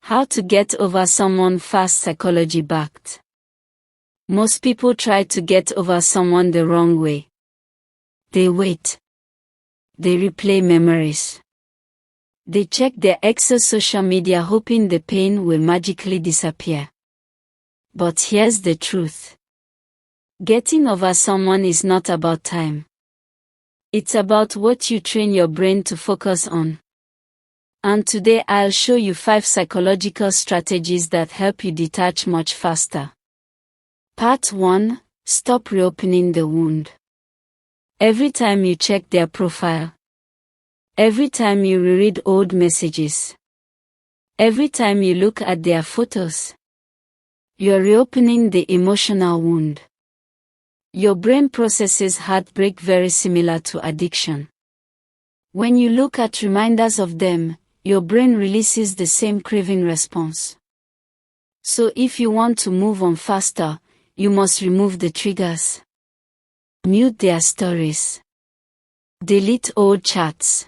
How to get over someone fast, psychology backed. Most people try to get over someone the wrong way. They wait. They replay memories. They check their ex's social media hoping the pain will magically disappear. But here's the truth. Getting over someone is not about time. It's about what you train your brain to focus on. And today I'll show you 5 psychological strategies that help you detach much faster. Part 1. Stop reopening the wound. Every time you check their profile, every time you reread old messages, every time you look at their photos, you're reopening the emotional wound. Your brain processes heartbreak very similar to addiction. When you look at reminders of them, your brain releases the same craving response. So if you want to move on faster, you must remove the triggers. Mute their stories. Delete old chats.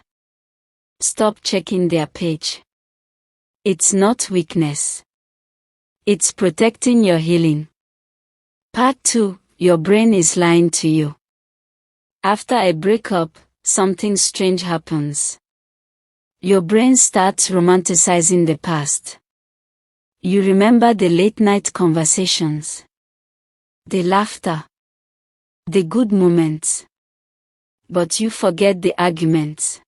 Stop checking their page. It's not weakness. It's protecting your healing. Part 2. Your brain is lying to you. After a breakup, something strange happens. Your brain starts romanticizing the past. You remember the late-night conversations, the laughter, the good moments. But you forget the arguments,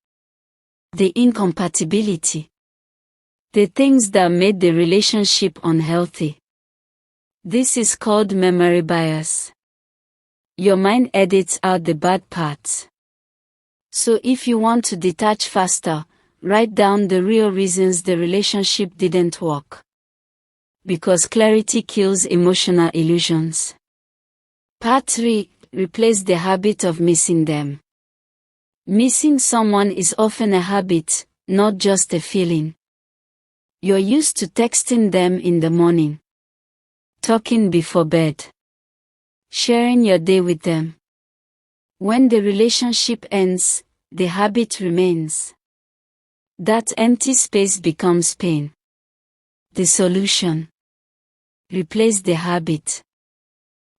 the incompatibility, the things that made the relationship unhealthy. This is called memory bias. Your mind edits out the bad parts. So if you want to detach faster, write down the real reasons the relationship didn't work. Because clarity kills emotional illusions. Part 3. Replace the habit of missing them. Missing someone is often a habit, not just a feeling. You're used to texting them in the morning, talking before bed, sharing your day with them. When the relationship ends, the habit remains. That empty space becomes pain. The solution. Replace the habit.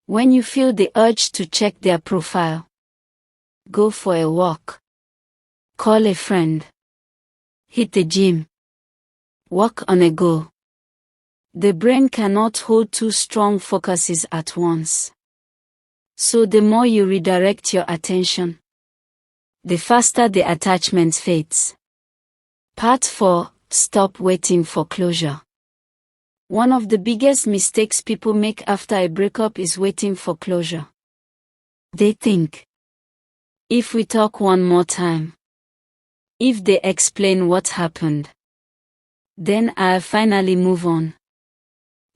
When you feel the urge to check their profile, go for a walk. Call a friend. Hit the gym. Walk on a go. The brain cannot hold 2 strong focuses at once. So the more you redirect your attention, the faster the attachment fades. Part 4. Stop waiting for closure. One of the biggest mistakes people make after a breakup is waiting for closure. They think, if we talk one more time, if they explain what happened, then I'll finally move on.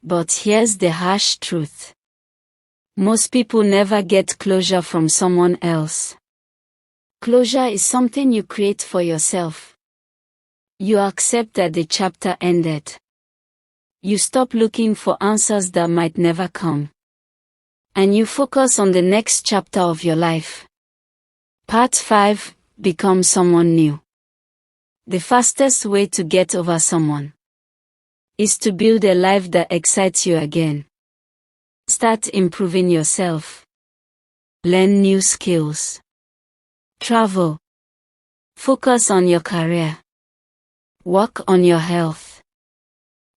But here's the harsh truth. Most people never get closure from someone else. Closure is something you create for yourself. You accept that the chapter ended. You stop looking for answers that might never come. And you focus on the next chapter of your life. Part 5. Become someone new. The fastest way to get over someone is to build a life that excites you again. Start improving yourself. Learn new skills. Travel. Focus on your career. Work on your health.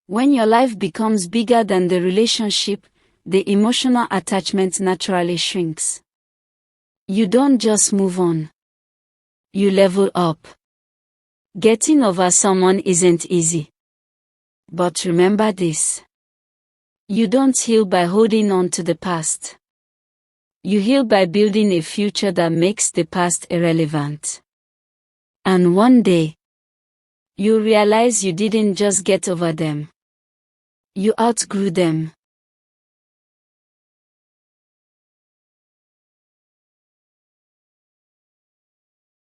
When your life becomes bigger than the relationship, the emotional attachment naturally shrinks. You don't just move on. You level up. Getting over someone isn't easy. But remember this. You don't heal by holding on to the past. You heal by building a future that makes the past irrelevant. And one day, you realize you didn't just get over them. You outgrew them.